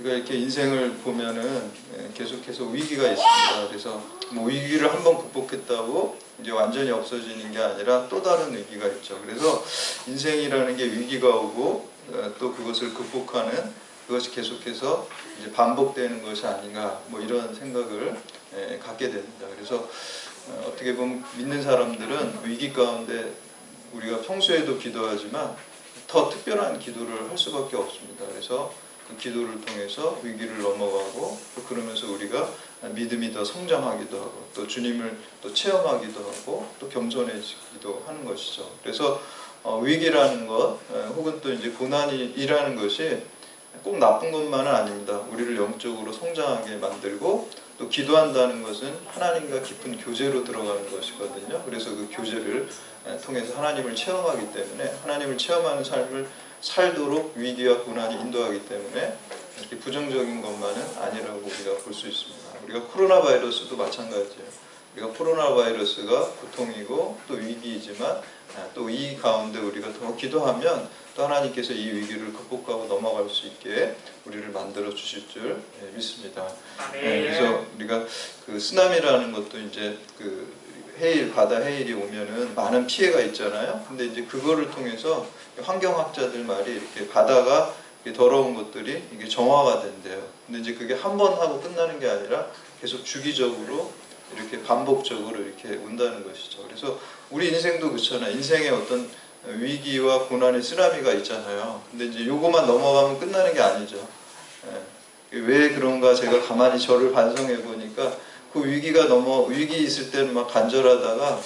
우리가 이렇게 인생을 보면은 계속해서 위기가 있습니다. 그래서 뭐 위기를 한번 극복했다고 이제 완전히 없어지는 게 아니라 또 다른 위기가 있죠. 그래서 인생이라는 게 위기가 오고 또 그것을 극복하는, 그것이 계속해서 이제 반복되는 것이 아닌가, 뭐 이런 생각을 갖게 됩니다. 그래서 어떻게 보면 믿는 사람들은 위기 가운데 우리가 평소에도 기도하지만 더 특별한 기도를 할 수밖에 없습니다. 그래서 그 기도를 통해서 위기를 넘어가고, 또 그러면서 우리가 믿음이 더 성장하기도 하고, 또 주님을 또 체험하기도 하고, 또 겸손해지기도 하는 것이죠. 그래서 위기라는 것, 혹은 또 이제 고난이라는 것이 꼭 나쁜 것만은 아닙니다. 우리를 영적으로 성장하게 만들고, 또 기도한다는 것은 하나님과 깊은 교제로 들어가는 것이거든요. 그래서 그 교제를 통해서 하나님을 체험하기 때문에, 하나님을 체험하는 삶을 살도록 위기와 고난이 인도하기 때문에 이렇게 부정적인 것만은 아니라고 우리가 볼 수 있습니다. 우리가 코로나 바이러스도 마찬가지예요. 우리가 코로나 바이러스가 고통이고 또 위기이지만, 또 이 가운데 우리가 더 기도하면 또 하나님께서 이 위기를 극복하고 넘어갈 수 있게 우리를 만들어 주실 줄 믿습니다. 그래서 우리가 그 쓰나미라는 것도 이제 그 해일, 바다 해일이 오면은 많은 피해가 있잖아요. 근데 이제 그거를 통해서 환경학자들 말이 이렇게 바다가 더러운 것들이 이게 정화가 된대요. 근데 이제 그게 한 번 하고 끝나는 게 아니라 계속 주기적으로 이렇게 반복적으로 이렇게 온다는 것이죠. 그래서 우리 인생도 그렇잖아요. 인생에 어떤 위기와 고난의 쓰나미가 있잖아요. 근데 이제 요거만 넘어가면 끝나는 게 아니죠. 왜 그런가 제가 가만히 저를 반성해 보니까, 그 위기 있을 때는 막 간절하다가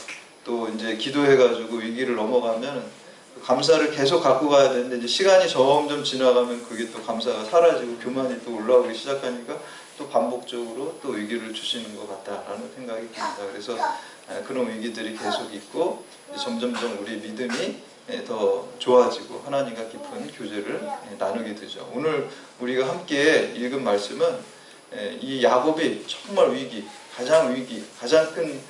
또 이제 기도해가지고 위기를 넘어가면 감사를 계속 갖고 가야 되는데, 이제 시간이 점점 지나가면 그게 또 감사가 사라지고 교만이 또 올라오기 시작하니까 또 반복적으로 또 위기를 주시는 것 같다라는 생각이 듭니다. 그래서 그런 위기들이 계속 있고, 점점점 우리 믿음이 더 좋아지고 하나님과 깊은 교제를 나누게 되죠. 오늘 우리가 함께 읽은 말씀은 이 야곱이 정말 가장 큰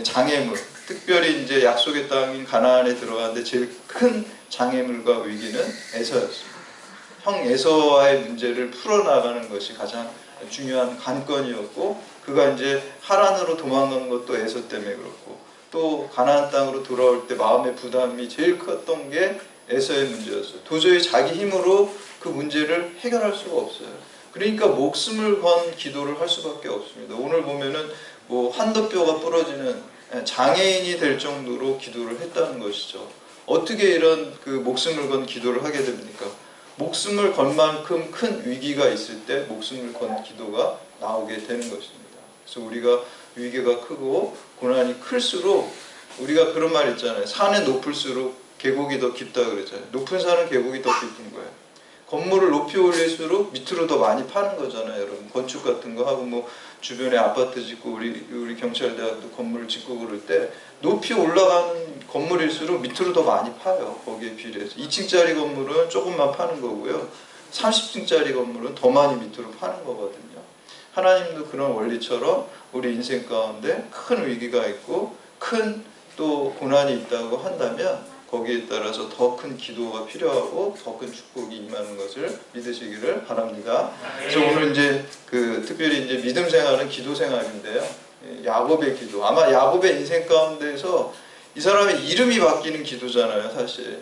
장애물, 특별히 이제 약속의 땅인 가나안에 들어가는데 제일 큰 장애물과 위기는 에서였습니다. 형 에서와의 문제를 풀어나가는 것이 가장 중요한 관건이었고, 그가 이제 하란으로 도망간 것도 에서 때문에 그렇고, 또 가나안 땅으로 돌아올 때 마음의 부담이 제일 컸던 게 에서의 문제였어요. 도저히 자기 힘으로 그 문제를 해결할 수가 없어요. 그러니까 목숨을 건 기도를 할 수밖에 없습니다. 오늘 보면은 뭐 환도뼈가 부러지는 장애인이 될 정도로 기도를 했다는 것이죠. 어떻게 이런 그 목숨을 건 기도를 하게 됩니까? 목숨을 건 만큼 큰 위기가 있을 때 목숨을 건 기도가 나오게 되는 것입니다. 그래서 우리가 위기가 크고 고난이 클수록, 우리가 그런 말 있잖아요. 산이 높을수록 계곡이 더 깊다 그러잖아요. 높은 산은 계곡이 더 깊은 거예요. 건물을 높이 올릴수록 밑으로 더 많이 파는 거잖아요, 여러분. 건축 같은 거 하고 뭐 주변에 아파트 짓고 우리 경찰대학도 건물을 짓고 그럴 때 높이 올라가는 건물일수록 밑으로 더 많이 파요. 거기에 비례해서 2층짜리 건물은 조금만 파는 거고요, 30층짜리 건물은 더 많이 밑으로 파는 거거든요. 하나님도 그런 원리처럼 우리 인생 가운데 큰 위기가 있고 큰 또 고난이 있다고 한다면 거기에 따라서 더 큰 기도가 필요하고 더 큰 축복이 임하는 것을 믿으시기를 바랍니다. 그래서 오늘 이제 특별히 이제 믿음 생활은 기도 생활인데요. 야곱의 기도. 아마 야곱의 인생 가운데서 이 사람의 이름이 바뀌는 기도잖아요, 사실.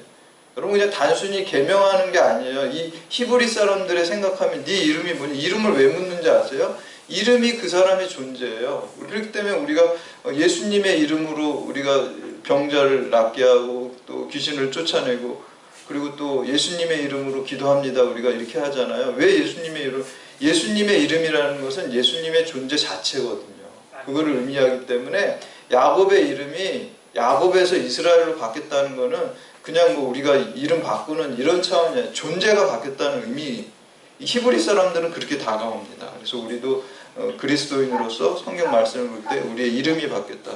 여러분, 그냥 단순히 계명하는 게 아니에요. 이 히브리 사람들의 생각하면 네 이름이 뭐니? 이름을 왜 묻는지 아세요? 이름이 그 사람의 존재예요. 그렇기 때문에 우리가 예수님의 이름으로 우리가 병자를 낫게 하고 또 귀신을 쫓아내고, 그리고 또 예수님의 이름으로 기도합니다, 우리가 이렇게 하잖아요. 왜 예수님의 이름? 예수님의 이름이라는 것은 예수님의 존재 자체거든요. 그거를 의미하기 때문에 야곱의 이름이 야곱에서 이스라엘로 바뀌었다는 거는 그냥 뭐 우리가 이름 바꾸는 이런 차원이 아니라 존재가 바뀌었다는 의미. 히브리 사람들은 그렇게 다가옵니다. 그래서 우리도 그리스도인으로서 성경 말씀을 볼 때 우리의 이름이 바뀌었다.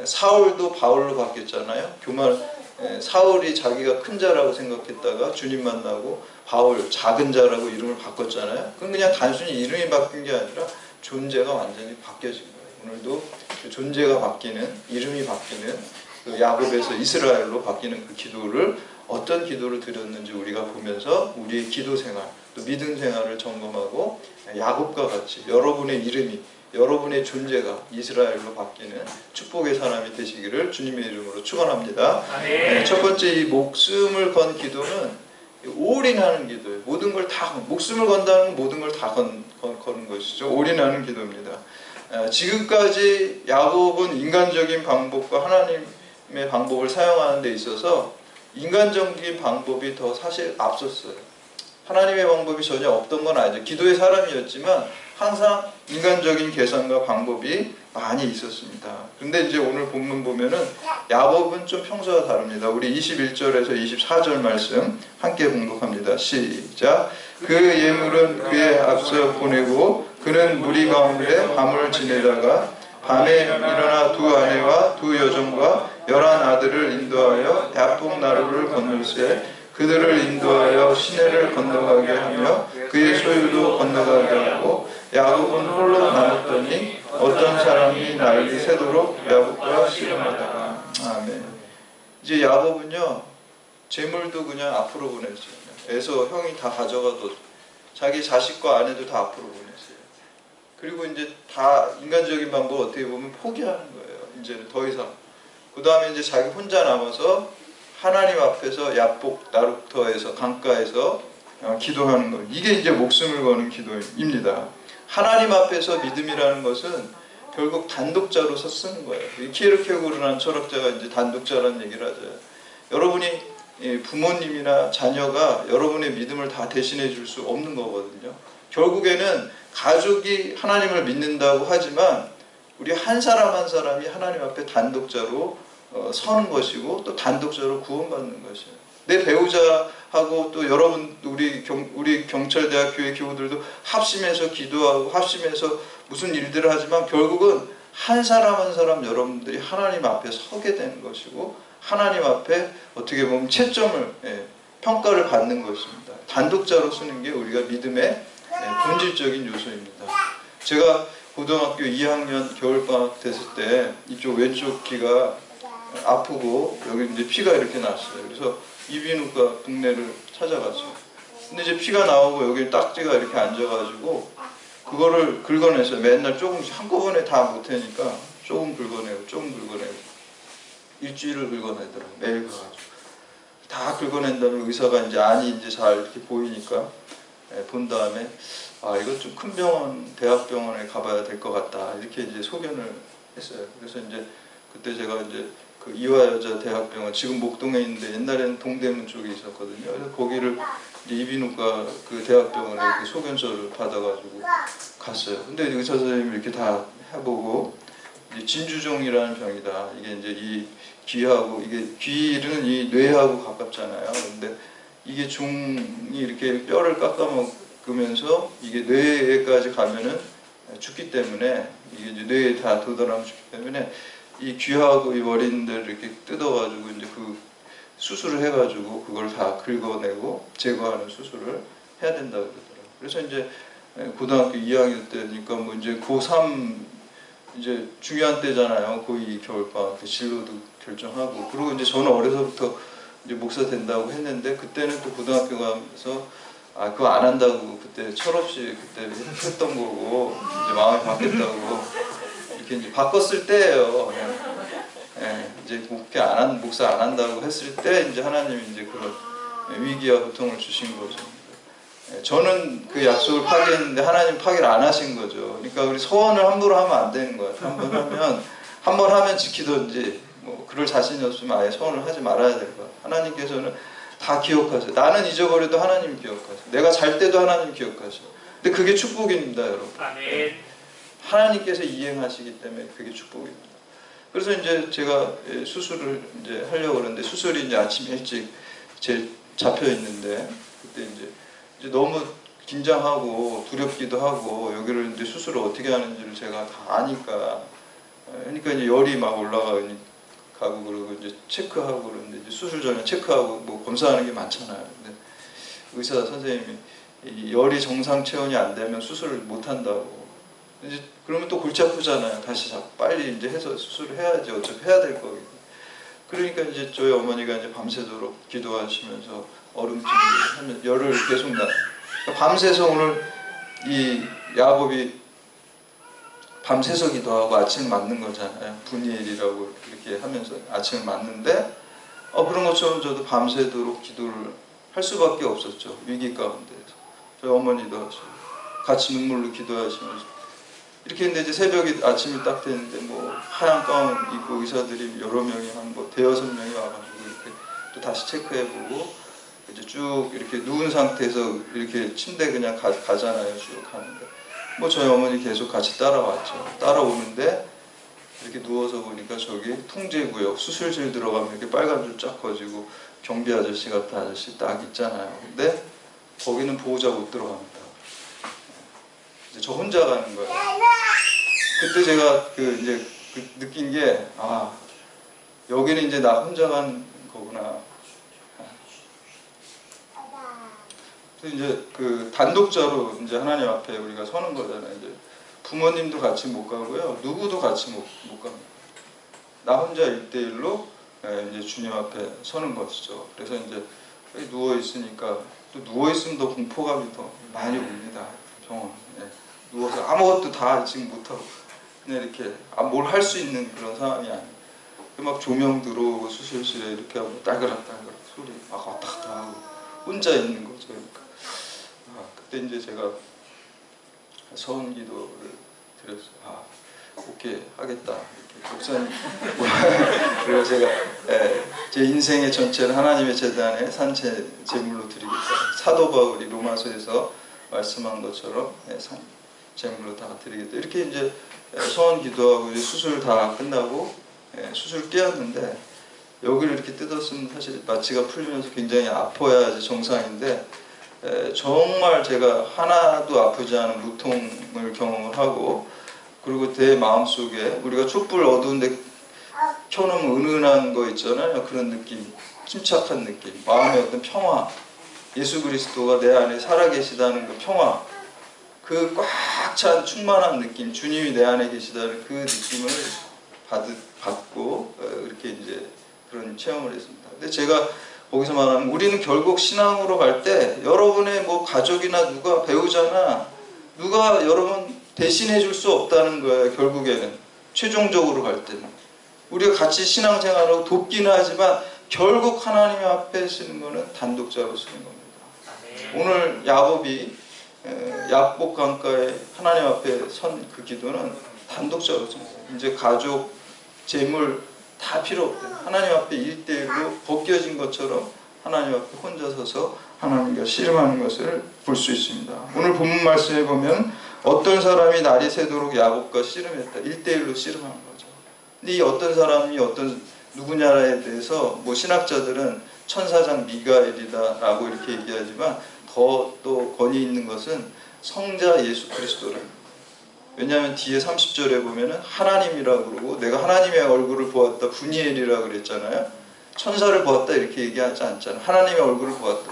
사울도 바울로 바뀌었잖아요. 사울이 자기가 큰 자라고 생각했다가 주님 만나고 바울 작은 자라고 이름을 바꿨잖아요. 그건 그냥 단순히 이름이 바뀐 게 아니라 존재가 완전히 바뀌어진 거예요. 오늘도 그 존재가 바뀌는, 이름이 바뀌는, 그 야곱에서 이스라엘로 바뀌는 그 기도를 어떤 기도를 드렸는지 우리가 보면서 우리의 기도 생활, 또 믿음 생활을 점검하고 야곱과 같이 여러분의 이름이, 여러분의 존재가 이스라엘로 바뀌는 축복의 사람이 되시기를 주님의 이름으로 축원합니다. 네, 첫 번째 이 목숨을 건 기도는 올인하는 기도예요. 모든 걸 다, 목숨을 건다는 모든 걸 다 거는 것이죠. 올인하는 기도입니다. 지금까지 야곱은 인간적인 방법과 하나님의 방법을 사용하는 데 있어서 인간적인 방법이 더 사실 앞섰어요. 하나님의 방법이 전혀 없던 건 아니죠. 기도의 사람이었지만 항상 인간적인 계산과 방법이 많이 있었습니다. 근데 이제 오늘 본문 보면은 야곱은 좀 평소와 다릅니다. 우리 21절에서 24절 말씀 함께 봉독합니다. 시작. 그 예물은 그의 앞서 보내고 그는 무리 가운데 밤을 지내다가 밤에 일어나 두 아내와 두 여종과 11 아들을 인도하여 야복 나루를 건널세 그들을 인도하여 시내를 건너가게 하며 그의 소유도 건너가게 하고 야곱은 홀로 남았더니 어떤 사람이 날이 새도록 야곱과 씨름하다가. 아멘. 이제 야곱은요 재물도 그냥 앞으로 보냈어요. 에서 형이 다 가져가도 자기 자식과 아내도 다 앞으로 보냈어요. 그리고 이제 다 인간적인 방법 어떻게 보면 포기하는 거예요. 이제는 더 이상. 그 다음에 이제 자기 혼자 남아서 하나님 앞에서 야복 나루터에서 강가에서 기도하는 것. 이게 이제 목숨을 거는 기도입니다. 하나님 앞에서 믿음이라는 것은 결국 단독자로 쓰는 거예요. 키에르케고르라는 철학자가 이제 단독자라는 얘기를 하죠. 여러분이 부모님이나 자녀가 여러분의 믿음을 다 대신해 줄 수 없는 거거든요. 결국에는 가족이 하나님을 믿는다고 하지만 우리 한 사람 한 사람이 하나님 앞에 단독자로 서는 것이고 또 단독자로 구원받는 것이에요. 내 배우자하고 또 여러분 우리 경찰대학 교회 교우들도 합심해서 기도하고 합심해서 무슨 일들을 하지만 결국은 한 사람 한 사람 여러분들이 하나님 앞에 서게 되는 것이고 하나님 앞에 어떻게 보면 채점을 평가를 받는 것입니다. 단독자로 쓰는 게 우리가 믿음의 본질적인 요소입니다. 제가 고등학교 2학년 겨울방학 됐을 때 이쪽 왼쪽 귀가 아프고 여기 이제 피가 이렇게 났어요. 그래서 이비인후과 국내를 찾아갔어요. 근데 이제 피가 나오고 여기 딱지가 이렇게 앉아가지고 그거를 긁어냈어요. 맨날 조금씩 한꺼번에 다 못하니까 조금 긁어내고 조금 긁어내고 일주일을 긁어내더라고요. 매일 가가지고 다 긁어낸 다음에 의사가 이제 안이 이제 잘 이렇게 보이니까 본 다음에 아 이거 좀 큰 병원 대학병원에 가봐야 될 것 같다 이렇게 이제 소견을 했어요. 그래서 이제 그때 제가 이제 그 이화여자대학병원 지금 목동에 있는데 옛날에는 동대문 쪽에 있었거든요. 그래서 거기를 이제 이비인후과 그 대학병원에 그 소견서를 받아가지고 갔어요. 근데 의사 선생님이 이렇게 다 해보고 이제 진주종이라는 병이다. 이게 이제 이 귀하고 이게 귀는 이 뇌하고 가깝잖아요. 근데 이게 종이 이렇게 뼈를 깎아먹으면서 이게 뇌에까지 가면은 죽기 때문에 이게 이제 뇌에 다 도달하면 죽기 때문에 이 귀하고 이 머리인들 이렇게 뜯어가지고 이제 그 수술을 해가지고 그걸 다 긁어내고 제거하는 수술을 해야 된다고 그러더라고요. 그래서 이제 고등학교 2학년 때니까 뭐 이제 고3 이제 중요한 때잖아요. 고2 겨울방학 때 진로도 결정하고 그리고 이제 저는 어려서부터 이제 목사 된다고 했는데 그때는 또 고등학교 가면서 아 그거 안 한다고 그때 철없이 그때 했던 거고 이제 마음이 바뀌었다고 이렇게 이제 바꿨을 때예요. 이제 목사 안 한다고 했을 때 이제 하나님이 이제 그런 위기와 고통을 주신 거죠. 저는 그 약속을 파기했는데 하나님 파기를 안 하신 거죠. 그러니까 우리 소원을 함부로 하면 안 되는 거야. 한 번 하면 지키든지 뭐 그럴 자신이 없으면 아예 소원을 하지 말아야 될 거야. 하나님께서는 다 기억하세요. 나는 잊어버려도 하나님 기억하세요. 내가 잘 때도 하나님 기억하세요. 근데 그게 축복입니다, 여러분. 아멘. 하나님께서 이행하시기 때문에 그게 축복입니다. 그래서 이제 제가 수술을 이제 하려고 그러는데 수술이 이제 아침 일찍 제 잡혀 있는데 그때 이제 너무 긴장하고 두렵기도 하고 여기를 이제 수술을 어떻게 하는지를 제가 다 아니까 그러니까 이제 열이 막 올라가고 그러고 이제 체크하고 그러는데 이제 수술 전에 체크하고 뭐 검사하는 게 많잖아요. 근데 의사 선생님이 이 열이 정상 체온이 안 되면 수술을 못 한다고. 이제 그러면 또 골치 아프잖아요. 다시 빨리 이제 해서 수술을 해야지 어차피 해야 될 거고. 그러니까 이제 저희 어머니가 이제 밤새도록 기도하시면서 얼음찜을 하면 열을 계속 나. 그러니까 밤새서 오늘 이 야곱이 밤새서 기도하고 아침을 맞는 거잖아요. 분이엘이라고 이렇게 하면서 아침을 맞는데 그런 것처럼 저도 밤새도록 기도를 할 수밖에 없었죠. 위기 가운데에서. 저희 어머니도 하시고 같이 눈물로 기도하시면서 이렇게 했는데 이제 새벽이 아침이 딱 됐는데 뭐 하얀 가운 입고 의사들이 여러 명이 한 뭐 대여섯 명이 와가지고 이렇게 또 다시 체크해보고 이제 쭉 이렇게 누운 상태에서 이렇게 침대 그냥 가잖아요. 쭉 가는데 뭐 저희 어머니 계속 같이 따라왔죠. 따라오는데 이렇게 누워서 보니까 저기 통제구역 수술실 들어가면 이렇게 빨간 줄 쫙 커지고 경비 아저씨 같은 아저씨 딱 있잖아요. 근데 거기는 보호자 못 들어갑니다. 이제 저 혼자 가는 거예요. 그때 제가 이제 느낀 게 여기는 이제 나 혼자 간 거구나. 그래서 이제 단독자로 이제 하나님 앞에 우리가 서는 거잖아요. 이제 부모님도 같이 못 가고요. 누구도 같이 못 갑니다. 나 혼자 1대1로 이제 주님 앞에 서는 것이죠. 그래서 이제 누워 있으니까 또 누워 있으면 더 공포감이 더 많이 옵니다. 병원 누워서 아무것도 다 지금 못 하고 그냥 이렇게 뭘 할 수 있는 그런 상황이 아니에요. 막 조명 들어오고 수술실에 이렇게 하고 딸그락 소리 막 왔다 갔다 하고 혼자 있는 거죠. 그러니까 그때 이제 제가 서원 기도를 드렸어요. 오케이 하겠다. 이렇게 목사님. 그래서 제가 제 인생의 전체를 하나님의 제단에 산 제물로 드리겠다. 사도 바울이 로마서에서 말씀한 것처럼 산 제물로 다 드리겠다. 이렇게 이제 서원 기도하고 이제 수술 다 끝나고 수술 깨었는데 여기를 이렇게 뜯었으면 사실 마취가 풀리면서 굉장히 아파야지 정상인데 정말 제가 하나도 아프지 않은 무통을 경험을 하고 그리고 내 마음속에 우리가 촛불 어두운데 켜놓으면 은은한 거 있잖아요. 그런 느낌, 침착한 느낌, 마음의 어떤 평화, 예수 그리스도가 내 안에 살아계시다는 그 평화, 그 꽉 찬 충만한 느낌, 주님이 내 안에 계시다는 그 느낌을 받고 이렇게 이제 그런 체험을 했습니다. 근데 제가 거기서 말하는 우리는 결국 신앙으로 갈 때 여러분의 뭐 가족이나 누가 배우자나 누가 여러분 대신해 줄 수 없다는 거예요. 결국에는 최종적으로 갈 때는 우리가 같이 신앙생활하고 돕기는 하지만 결국 하나님 앞에 쓰는 거는 단독자로 쓰는 겁니다. 오늘 야곱이 야복 강가에 하나님 앞에 선 그 기도는 단독자로 씁니다. 이제 가족, 재물 다 필요 없대요. 하나님 앞에 1대1로 벗겨진 것처럼 하나님 앞에 혼자 서서 하나님과 씨름하는 것을 볼 수 있습니다. 오늘 본문 말씀에 보면 어떤 사람이 날이 새도록 야곱과 씨름했다. 1대1로 씨름하는 거죠. 근데 이 어떤 사람이 누구냐에 대해서 뭐 신학자들은 천사장 미가엘이다라고 이렇게 얘기하지만 더 또 권위 있는 것은 성자 예수 그리스도라는 거예요. 왜냐하면 뒤에 30절에 보면은 하나님이라고 그러고 내가 하나님의 얼굴을 보았다 분이엘이라고 그랬잖아요. 천사를 보았다 이렇게 얘기하지 않잖아요. 하나님의 얼굴을 보았다.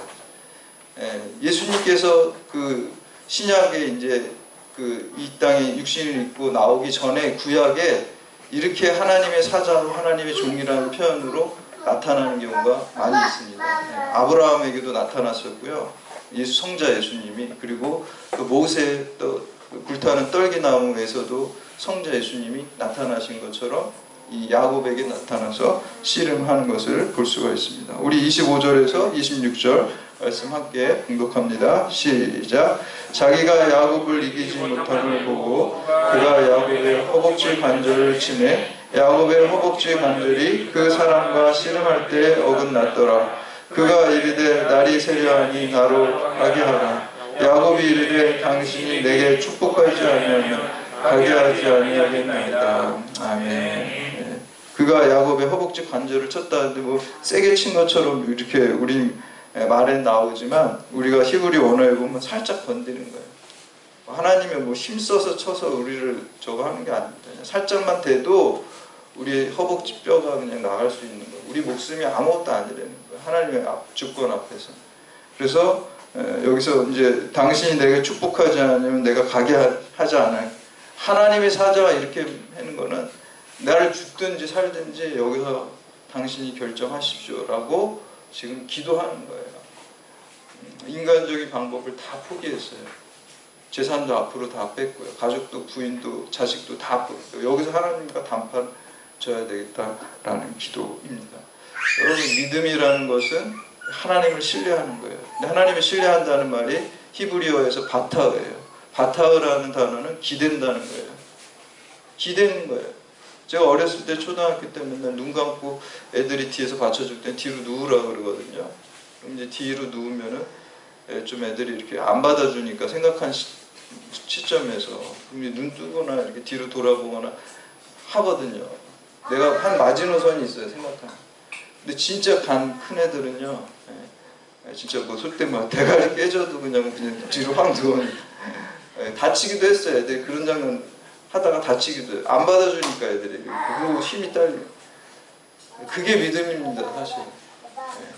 예수님께서 그 신약에 이제 이 땅에 육신을 입고 나오기 전에 구약에 이렇게 하나님의 사자로 하나님의 종이라는 표현으로 나타나는 경우가 많이 있습니다. 아브라함에게도 나타났었고요. 성자 예수님이 그리고 그 모세 또 불타는 떨기나무에서도 성자 예수님이 나타나신 것처럼 이 야곱에게 나타나서 씨름하는 것을 볼 수가 있습니다. 우리 25절에서 26절 말씀 함께 봉독합니다. 시작. 자기가 야곱을 이기지 못함을 보고 그가 야곱의 허벅지 관절을 치매 야곱의 허벅지 관절이 그 사람과 씨름할 때 어긋났더라. 그가 이르되 날이 새려하니 나로 가게 하라. 야곱이 이르되 당신이 내게 축복하지 아니하면 가게 하지 아니하겠나이다. 아멘. 그가 야곱의 허벅지 관절을 쳤다는데 뭐 세게 친 것처럼 이렇게 우리 말에 나오지만 우리가 히브리 원어에 보면 살짝 건드리는 거예요. 하나님이 뭐 힘써서 쳐서 우리를 저거 하는 게 아닙니다. 살짝만 돼도 우리 허벅지 뼈가 그냥 나갈 수 있는 거예요. 우리 목숨이 아무것도 아니라는 거예요. 하나님의 주권 앞에서. 그래서 여기서 이제 당신이 내게 축복하지 않으면 내가 가게 하지 않아요. 하나님의 사자가 이렇게 하는 거는 나를 죽든지 살든지 여기서 당신이 결정하십시오라고 지금 기도하는 거예요. 인간적인 방법을 다 포기했어요. 재산도 앞으로 다 뺐고요. 가족도 부인도 자식도 다 뺐고요. 여기서 하나님과 단판 져야 되겠다라는 기도입니다. 여러분, 믿음이라는 것은 하나님을 신뢰하는 거예요. 근데 하나님을 신뢰한다는 말이 히브리어에서 바타흐예요. 바타흐라는 단어는 기댄다는 거예요. 기대는 거예요. 제가 어렸을 때 초등학교 때 맨날 눈 감고 애들이 뒤에서 받쳐줄 때 뒤로 누우라고 그러거든요. 그럼 이제 뒤로 누우면은 좀 애들이 이렇게 안 받아주니까 생각한 시점에서 눈 뜨거나 이렇게 뒤로 돌아보거나 하거든요. 내가 한 마지노선이 있어요, 생각하는. 근데 진짜 큰 애들은요, 진짜 뭐 속되면 대가리 깨져도 그냥 뒤로 확 누워요. 다치기도 했어요. 애들이 그런 장면 하다가 다치기도 해요. 안 받아주니까 애들이. 그리고 힘이 딸려요. 그게 믿음입니다, 사실.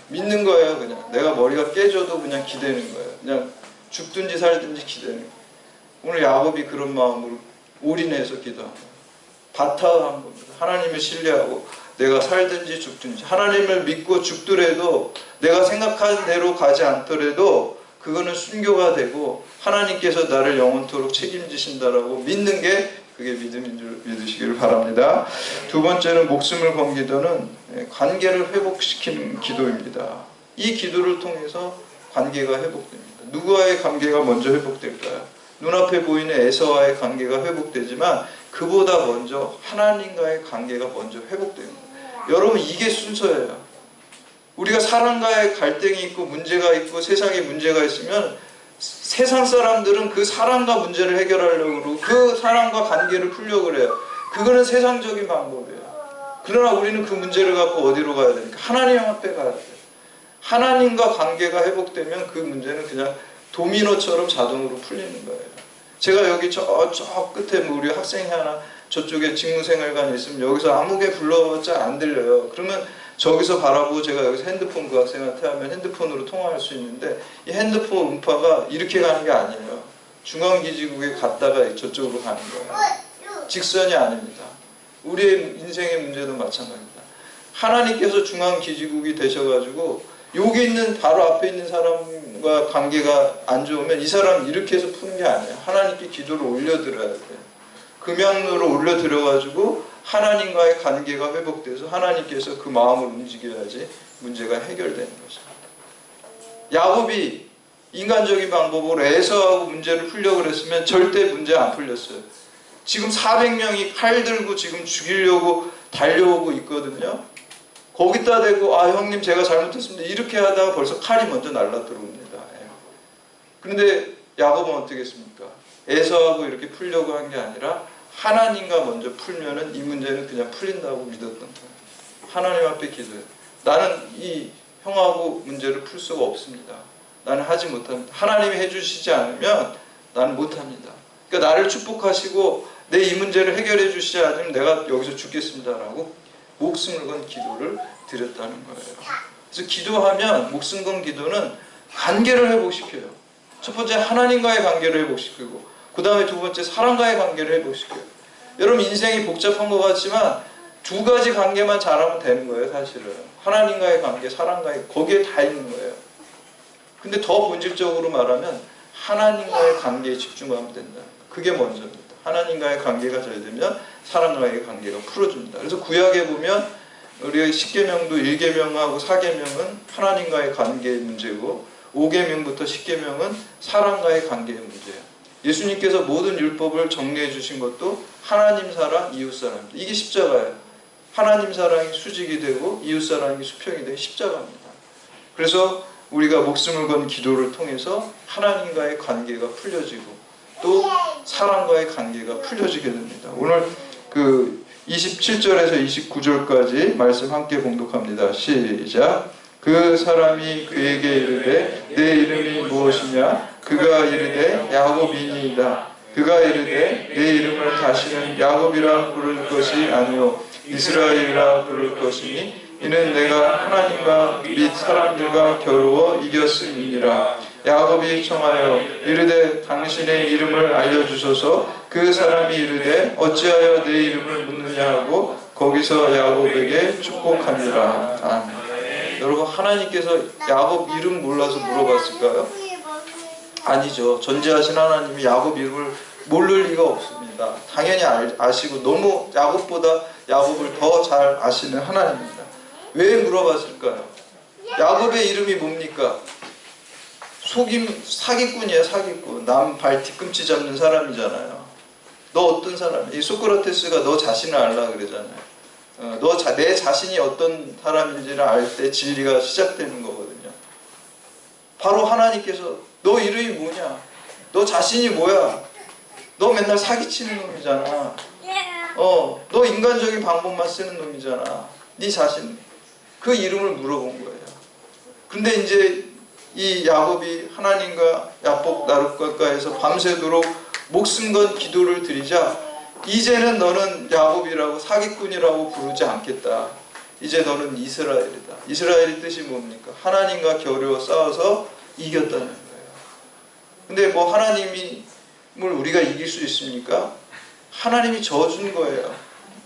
믿는 거예요, 그냥. 내가 머리가 깨져도 그냥 기대는 거예요. 그냥 죽든지 살든지 기대는 거예요. 오늘 야곱이 그런 마음으로 올인해서 기도한 거예요. 바타한 겁니다. 하나님을 신뢰하고 내가 살든지 죽든지 하나님을 믿고 죽더라도 내가 생각한 대로 가지 않더라도 그거는 순교가 되고 하나님께서 나를 영원토록 책임지신다라고 믿는 게 그게 믿음인 줄 믿으시기를 바랍니다. 두 번째는 목숨을 건 기도는 관계를 회복시키는 기도입니다. 이 기도를 통해서 관계가 회복됩니다. 누구와의 관계가 먼저 회복될까요? 눈앞에 보이는 에서와의 관계가 회복되지만 그보다 먼저 하나님과의 관계가 먼저 회복됩니다. 여러분, 이게 순서예요. 우리가 사람과의 갈등이 있고 문제가 있고 세상에 문제가 있으면 세상 사람들은 그 사람과 문제를 해결하려고 그러고 그 사람과 관계를 풀려고 그래요. 그거는 세상적인 방법이에요. 그러나 우리는 그 문제를 갖고 어디로 가야 되니까 하나님 앞에 가야 돼요. 하나님과 관계가 회복되면 그 문제는 그냥 도미노처럼 자동으로 풀리는 거예요. 제가 여기 저 끝에 뭐 우리 학생이 하나 저쪽에 직무생활관에 있으면 여기서 아무개 불러봤자 안 들려요. 그러면 저기서 바라보고 제가 여기서 핸드폰 그 학생한테 하면 핸드폰으로 통화할 수 있는데 이 핸드폰 음파가 이렇게 가는 게 아니에요. 중앙기지국에 갔다가 저쪽으로 가는 거예요. 직선이 아닙니다. 우리의 인생의 문제도 마찬가지입니다. 하나님께서 중앙기지국이 되셔가지고 여기 있는 바로 앞에 있는 사람과 관계가 안 좋으면 이 사람 이렇게 해서 푸는 게 아니에요. 하나님께 기도를 올려드려야 돼요. 금양로를 올려드려가지고 하나님과의 관계가 회복돼서 하나님께서 그 마음을 움직여야지 문제가 해결되는 거죠. 야곱이 인간적인 방법으로 에서하고 문제를 풀려고 그랬으면 절대 문제 안 풀렸어요. 지금 400명이 칼 들고 지금 죽이려고 달려오고 있거든요. 거기다 대고 형님 제가 잘못했습니다. 이렇게 하다가 벌써 칼이 먼저 날라 들어옵니다. 그런데 야곱은 어떻게 했습니까? 에서하고 이렇게 풀려고 한 게 아니라 하나님과 먼저 풀면은 이 문제는 그냥 풀린다고 믿었던 거예요. 하나님 앞에 기도해요. 나는 이 형하고 문제를 풀 수가 없습니다. 나는 하지 못합니다. 하나님이 해주시지 않으면 나는 못합니다. 그러니까 나를 축복하시고 내 이 문제를 해결해 주시지 않으면 내가 여기서 죽겠습니다라고 목숨을 건 기도를 드렸다는 거예요. 그래서 기도하면 목숨 건 기도는 관계를 회복시켜요. 첫 번째 하나님과의 관계를 회복시키고 그 다음에 두 번째 사람과의 관계를 회복시켜요. 여러분 인생이 복잡한 것 같지만 두 가지 관계만 잘하면 되는 거예요. 사실은 하나님과의 관계, 사람과의 거기에 다 있는 거예요. 근데 더 본질적으로 말하면 하나님과의 관계에 집중하면 된다. 그게 먼저입니다. 하나님과의 관계가 잘 되면 사람과의 관계가 풀어집니다. 그래서 구약에 보면 우리가 10계명도 1계명하고 4계명은 하나님과의 관계의 문제고 5계명부터 10계명은 사람과의 관계의 문제예요. 예수님께서 모든 율법을 정리해 주신 것도 하나님 사랑, 이웃 사랑입니다. 이게 십자가예요. 하나님 사랑이 수직이 되고 이웃 사랑이 수평이 되고 십자가입니다. 그래서 우리가 목숨을 건 기도를 통해서 하나님과의 관계가 풀려지고 또 사람과의 관계가 풀려지게 됩니다. 오늘 그 27절에서 29절까지 말씀 함께 봉독합니다. 시작. 그 사람이 그에게 이르되 내 이름이 무엇이냐? 그가 이르되 야곱이니이다. 그가 이르되 내 이름을 다시는 야곱이라 부를 것이 아니요 이스라엘이라 부를 것이니 이는 내가 하나님과 및 사람들과 겨루어 이겼음이니라. 야곱이 청하여 이르되 당신의 이름을 알려주소서. 그 사람이 이르되 어찌하여 내 이름을 묻느냐 하고 거기서 야곱에게 축복하니라. 아멘. 여러분, 하나님께서 야곱 이름 몰라서 물어봤을까요? 아니죠. 전지하신 하나님이 야곱 이름을 모를 리가 없습니다. 당연히 아시고 너무 야곱보다 야곱을 더 잘 아시는 하나님입니다. 왜 물어봤을까요? 야곱의 이름이 뭡니까? 사기꾼이에요. 사기꾼. 남 발 뒤꿈치 잡는 사람이잖아요. 너 어떤 사람이야? 이 소크라테스가 너 자신을 알라 그러잖아요. 내 자신이 어떤 사람인지를 알 때 진리가 시작되는 거거든요. 바로 하나님께서 너 이름이 뭐냐? 너 자신이 뭐야? 너 맨날 사기치는 놈이잖아. 너 인간적인 방법만 쓰는 놈이잖아. 네 자신. 그 이름을 물어본 거예요. 근데 이제 이 야곱이 하나님과 야복 나룻가까에서 밤새도록 목숨 건 기도를 드리자, 이제는 너는 야곱이라고 사기꾼이라고 부르지 않겠다. 이제 너는 이스라엘이다. 이스라엘의 뜻이 뭡니까? 하나님과 겨루어 싸워서 이겼다는 거예요. 근데 뭐 하나님을 우리가 이길 수 있습니까? 하나님이 져준 거예요.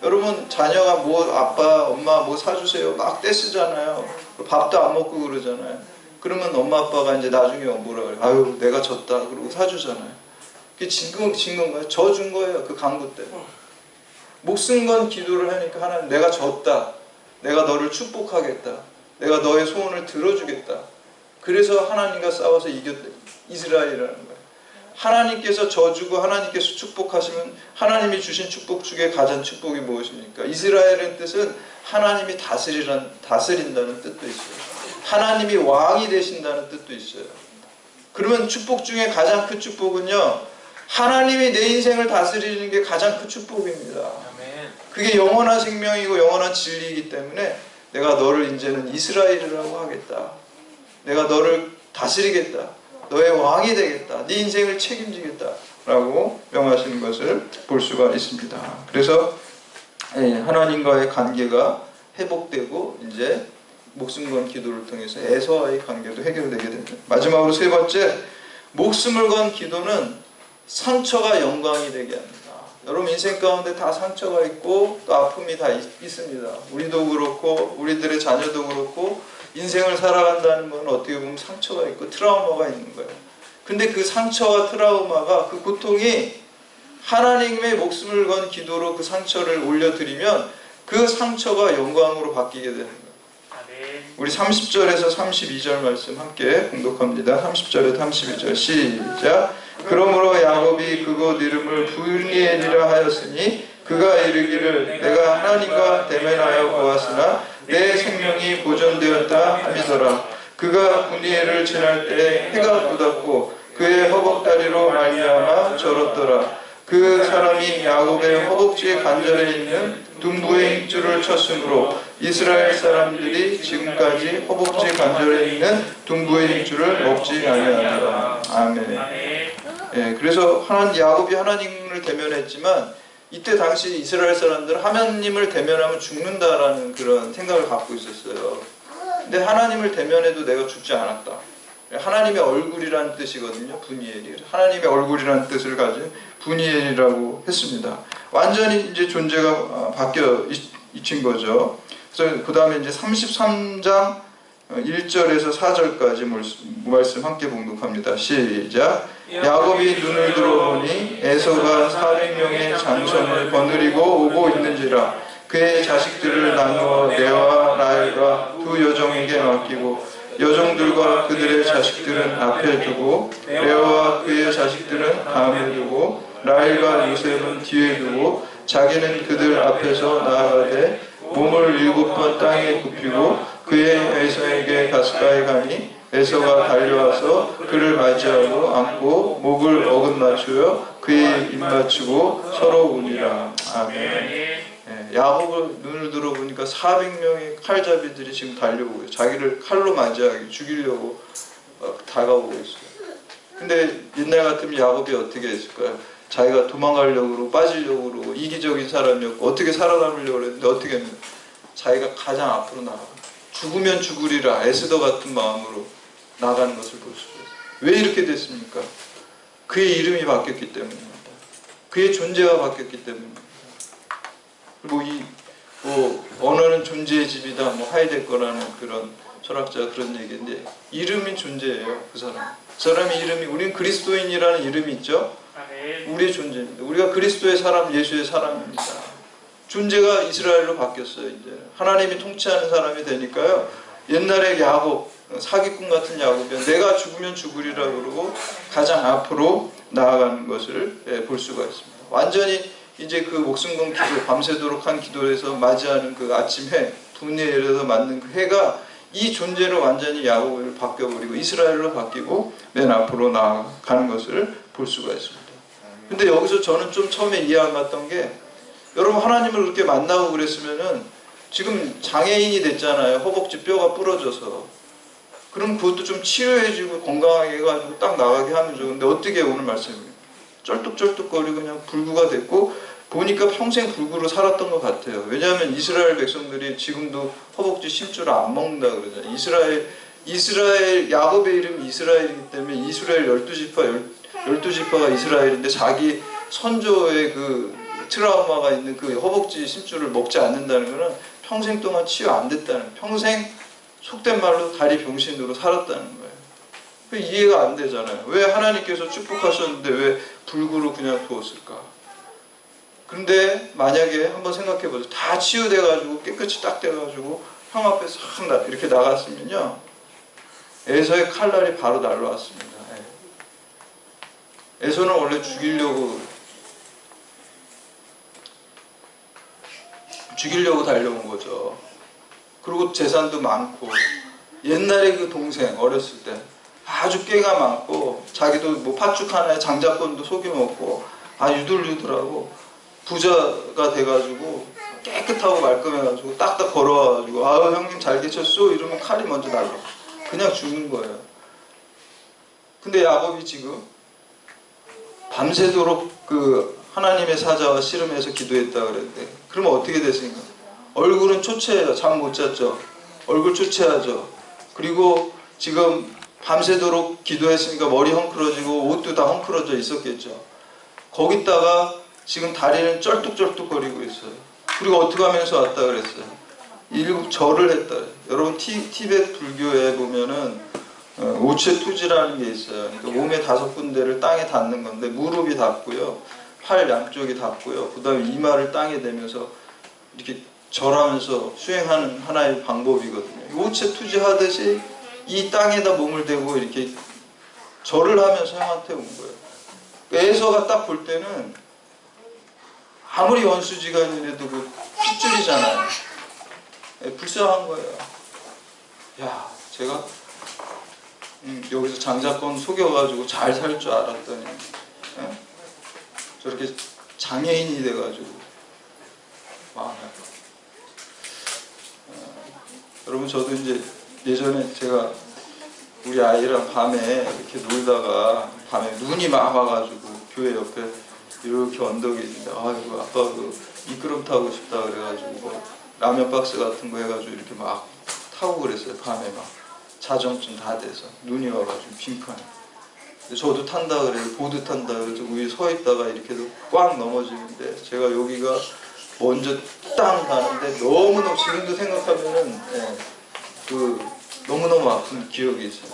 여러분, 자녀가 뭐 아빠 엄마 뭐 사주세요 막 떼쓰잖아요. 밥도 안 먹고 그러잖아요. 그러면 엄마 아빠가 이제 나중에 뭐라 그래요? 아유, 내가 졌다 그러고 사주잖아요. 그게 진 건가요? 져준 거예요. 그 강구 때 목숨 건 기도를 하니까 하나님, 내가 졌다, 내가 너를 축복하겠다, 내가 너의 소원을 들어주겠다. 그래서 하나님과 싸워서 이겼다. 이스라엘이라는 거예요. 하나님께서 져주고 하나님께서 축복하시면 하나님이 주신 축복 중에 가장 축복이 무엇입니까? 이스라엘의 뜻은 하나님이 다스린다는 뜻도 있어요. 하나님이 왕이 되신다는 뜻도 있어요. 그러면 축복 중에 가장 큰 축복은요, 하나님이 내 인생을 다스리는 게 가장 큰 축복입니다. 그게 영원한 생명이고 영원한 진리이기 때문에 내가 너를 이제는 이스라엘이라고 하겠다. 내가 너를 다스리겠다. 너의 왕이 되겠다. 네 인생을 책임지겠다 라고 명하시는 것을 볼 수가 있습니다. 그래서 하나님과의 관계가 회복되고 이제 목숨 건 기도를 통해서 에서와의 관계도 해결되게 됩니다. 마지막으로 세 번째, 목숨을 건 기도는 상처가 영광이 되게 합니다. 여러분, 인생 가운데 다 상처가 있고 또 아픔이 다 있습니다. 우리도 그렇고 우리들의 자녀도 그렇고 인생을 살아간다는 건 어떻게 보면 상처가 있고 트라우마가 있는 거예요. 근데 그 상처와 트라우마가, 그 고통이 하나님의 목숨을 건 기도로 그 상처를 올려드리면 그 상처가 영광으로 바뀌게 되는 거예요. 우리 30절에서 32절 말씀 함께 공독합니다. 30절에 32절 시작. 그러므로 야곱이 그곳 이름을 브니엘이라 하였으니 그가 이르기를 내가 하나님과 대면하여 보았으나 내 생명이 보존되었다 함이더라. 그가 브니엘을 지날 때 해가 돋았고 그의 허벅다리로 말미암아 절었더라. 그 사람이 야곱의 허벅지 관절에 있는 둔부의 힘줄을 쳤으므로 이스라엘 사람들이 지금까지 허벅지 관절에 있는 둔부의 힘줄을 먹지 아니하더라. 아멘. 그래서 야곱이 하나님을 대면했지만 이때 당시 이스라엘 사람들은 하나님을 대면하면 죽는다라는 그런 생각을 갖고 있었어요. 근데 하나님을 대면해도 내가 죽지 않았다. 하나님의 얼굴이라는 뜻이거든요. 브니엘이. 하나님의 얼굴이라는 뜻을 가진 브니엘이라고 했습니다. 완전히 이제 존재가 바뀌어 있친 거죠. 그래서 그 다음에 이제 33장 1절에서 4절까지 말씀 함께 봉독합니다. 시작. 야곱이 눈을 들어보니 에서가 400명의 장성을 거느리고 오고 있는지라. 그의 자식들을 나누어 레아와 라헬과 두 여종에게 맡기고 여종들과 그들의 자식들은 앞에 두고 레아와 그의 자식들은 다음에 두고 라헬과 요셉은 뒤에 두고 자기는 그들 앞에서 나아가되 몸을 7번 땅에 굽히고 그의 에서에게 가까이 가니 에서가 달려와서 그를 맞이하고 안고 목을 어긋맞추어 그의 입 맞추고 서로 우니라. 아멘. 야곱을 눈을 들어보니까 400명의 칼잡이들이 지금 달려오고 자기를 칼로 맞이하게 죽이려고 다가오고 있어요. 근데 옛날 같으면 야곱이 어떻게 했을까요? 자기가 도망가려고 그러고 빠지려고 그러고 이기적인 사람이었고 어떻게 살아남으려고 그랬는데 어떻게 했냐, 자기가 가장 앞으로 나가고 죽으면 죽으리라 에스더 같은 마음으로 나가는 것을 볼 수 있어요. 왜 이렇게 됐습니까? 그의 이름이 바뀌었기 때문입니다. 그의 존재가 바뀌었기 때문입니다. 그리고 뭐 언어는 존재의 집이다, 뭐 하이데거라는 그런 철학자가 그런 얘기인데, 이름이 존재예요. 그 사람의 이름이, 우리는 그리스도인이라는 이름이 있죠. 우리의 존재입니다. 우리가 그리스도의 사람, 예수의 사람입니다. 존재가 이스라엘로 바뀌었어요. 이제 하나님이 통치하는 사람이 되니까요. 옛날에 야곱, 사기꾼 같은 야곱이 내가 죽으면 죽으리라 그러고 가장 앞으로 나아가는 것을 볼 수가 있습니다. 완전히 이제 그 목숨 건 기도, 밤새도록 한 기도에서 맞이하는 그 아침 해, 분해에서 맞는 그 해가 이 존재로 완전히 야곱을 바뀌어버리고 이스라엘로 바뀌고 맨 앞으로 나아가는 것을 볼 수가 있습니다. 근데 여기서 저는 좀 처음에 이해 안 갔던 게, 여러분 하나님을 그렇게 만나고 그랬으면은 지금 장애인이 됐잖아요. 허벅지 뼈가 부러져서. 그럼 그것도 좀 치료해주고 건강하게 해가지고 딱 나가게 하면 좋은데, 어떻게 오늘 말씀입니까? 쩔뚝쩔뚝거리고 그냥 불구가 됐고, 보니까 평생 불구로 살았던 것 같아요. 왜냐하면 이스라엘 백성들이 지금도 허벅지 심줄을 안 먹는다 그러잖아요. 이스라엘 야곱의 이름이 이스라엘이기 때문에 이스라엘 12지파가 이스라엘인데, 자기 선조의 그 트라우마가 있는 그 허벅지 심줄을 먹지 않는다는 것은 평생 동안 치유 안 됐다는, 평생 속된 말로 다리 병신으로 살았다는 거예요. 이해가 안 되잖아요. 왜 하나님께서 축복하셨는데 왜 불구로 그냥 두었을까? 근데 만약에 한번 생각해 보세요. 다 치유돼가지고 깨끗이 딱 돼가지고 형 앞에 싹 이렇게 나갔으면요, 에서의 칼날이 바로 날라왔습니다. 에서는 원래 죽이려고 달려온 거죠. 그리고 재산도 많고, 옛날에 그 동생 어렸을 때 아주 꾀가 많고, 자기도 뭐 팥죽 하나에 장자권도 속여먹고 유들유들하고 부자가 돼가지고 깨끗하고 말끔해가지고 딱딱 걸어와가지고 아유 형님 잘 계셨소 이러면 칼이 먼저 날라, 그냥 죽는 거예요. 근데 야곱이 지금 밤새도록 그 하나님의 사자와 씨름해서 기도했다 그랬는데, 그러면 어떻게 됐습니까? 얼굴은 초췌해요. 잠 못 잤죠. 얼굴 초췌하죠. 그리고 지금 밤새도록 기도했으니까 머리 헝클어지고 옷도 다 헝클어져 있었겠죠. 거기다가 지금 다리는 쩔뚝쩔뚝거리고 있어요. 그리고 어떻게 하면서 왔다 그랬어요? 일곱 절을 했다. 여러분 티베트 불교에 보면은 오체투지라는 게 있어요. 그러니까 몸의 5군데를 땅에 닿는 건데, 무릎이 닿고요, 팔 양쪽이 닿고요, 그 다음에 이마를 땅에 대면서 이렇게 절하면서 수행하는 하나의 방법이거든요. 오체투지 하듯이 이 땅에다 몸을 대고 이렇게 절을 하면서 형한테 온 거예요. 에서가 딱 볼 때는 아무리 원수지간이라도 그 핏줄이잖아요. 불쌍한 거예요. 야, 제가 여기서 장자권 속여가지고 잘 살 줄 알았더니 저렇게 장애인이 돼가지고 마음이 아파. 여러분 저도 이제 예전에 제가 우리 아이랑 밤에 이렇게 놀다가 밤에 눈이 막 와가지고 교회 옆에 이렇게 언덕이 있는데, 아이고 아빠 그 미끄럼 타고 싶다 그래가지고 뭐 라면 박스 같은 거 해가지고 이렇게 막 타고 그랬어요. 밤에 막 자정쯤 다 돼서 눈이 와가지고 빈칸에. 저도 탄다 그래요. 보드 탄다 그래서 위에 서 있다가 이렇게도 꽉 넘어지는데, 제가 여기가 먼저 땅 가는데 너무너무 지금도 생각하면은 그 너무너무 아픈 기억이 있어요.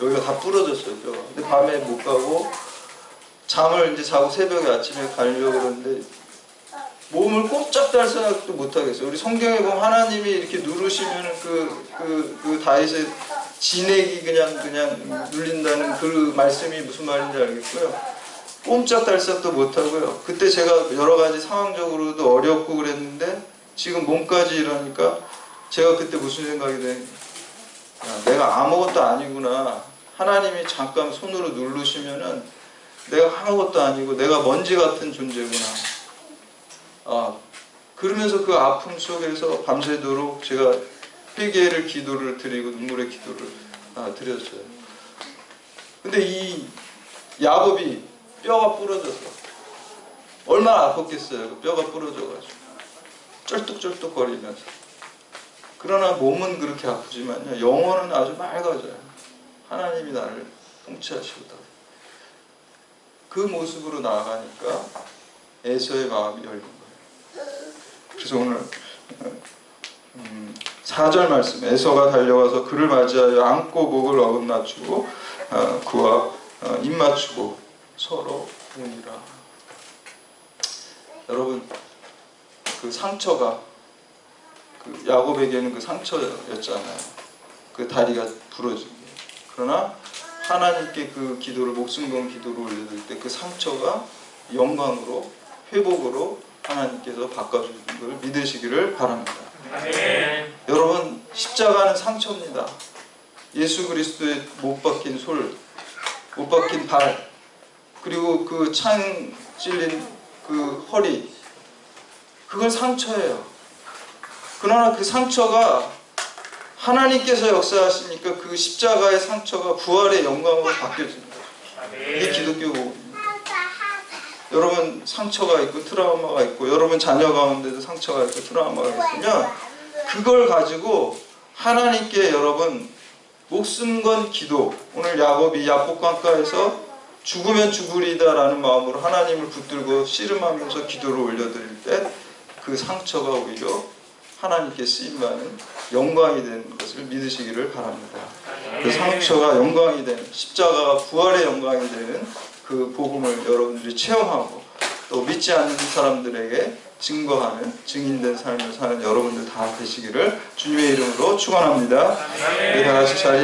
여기가 다 부러졌어요, 뼈가. 근데 밤에 못 가고 잠을 이제 자고 새벽에 아침에 가려고 그러는데 몸을 꼼짝달 생각도 못 하겠어요. 우리 성경에 보면 하나님이 이렇게 누르시면은 그 다윗의 진액이 그냥 눌린다는 그 말씀이 무슨 말인지 알겠고요. 꼼짝달싹도 못 하고요. 그때 제가 여러 가지 상황적으로도 어렵고 그랬는데, 지금 몸까지 이러니까 제가 그때 무슨 생각이 돼? 내가 아무것도 아니구나. 하나님이 잠깐 손으로 누르시면은 내가 아무것도 아니고 내가 먼지 같은 존재구나. 그러면서 그 아픔 속에서 밤새도록 제가 회개를 기도를 드리고 눈물의 기도를 드렸어요. 근데 이 야곱이 뼈가 부러져서 얼마나 아팠겠어요. 그 뼈가 부러져가지고 쩔뚝쩔뚝거리면서. 그러나 몸은 그렇게 아프지만요, 영혼은 아주 맑아져요. 하나님이 나를 통치하시고. 그 모습으로 나아가니까 에서의 마음이 열린 거예요. 그래서 오늘 4절 말씀, 에서가 달려가서 그를 맞이하여 안고 목을 어긋맞추고 그와 입 맞추고 서로 우니라. 여러분, 그 상처가 그 야곱에게는 그 상처였잖아요. 그 다리가 부러진 게. 그러나 하나님께 그 기도를, 목숨 건 기도를 올려드릴 때 그 상처가 영광으로, 회복으로 하나님께서 바꿔주는 걸 믿으시기를 바랍니다. 아멘. 여러분, 십자가는 상처입니다. 예수 그리스도의 못 박힌 솔, 못 박힌 발, 그리고 그 창 찔린 그 허리, 그건 상처예요. 그러나 그 상처가 하나님께서 역사하시니까 그 십자가의 상처가 부활의 영광으로 바뀌어집니다. 이게 기독교 복음입니다. 여러분, 상처가 있고 트라우마가 있고, 여러분 자녀 가운데도 상처가 있고 트라우마가 있으면 그걸 가지고 하나님께 여러분 목숨 건 기도, 오늘 야곱이 야복강가에서 죽으면 죽으리다 라는 마음으로 하나님을 붙들고 씨름하면서 기도를 올려드릴 때 그 상처가 오히려 하나님께 쓰임받는 영광이 되는 것을 믿으시기를 바랍니다. 그 상처가 영광이 되는, 십자가가 부활의 영광이 되는 그 복음을 여러분들이 체험하고 또 믿지 않는 사람들에게 증거하는, 증인된 삶을 사는 여러분들 다 되시기를 주님의 이름으로 축원합니다. 우리 다 같이 자리에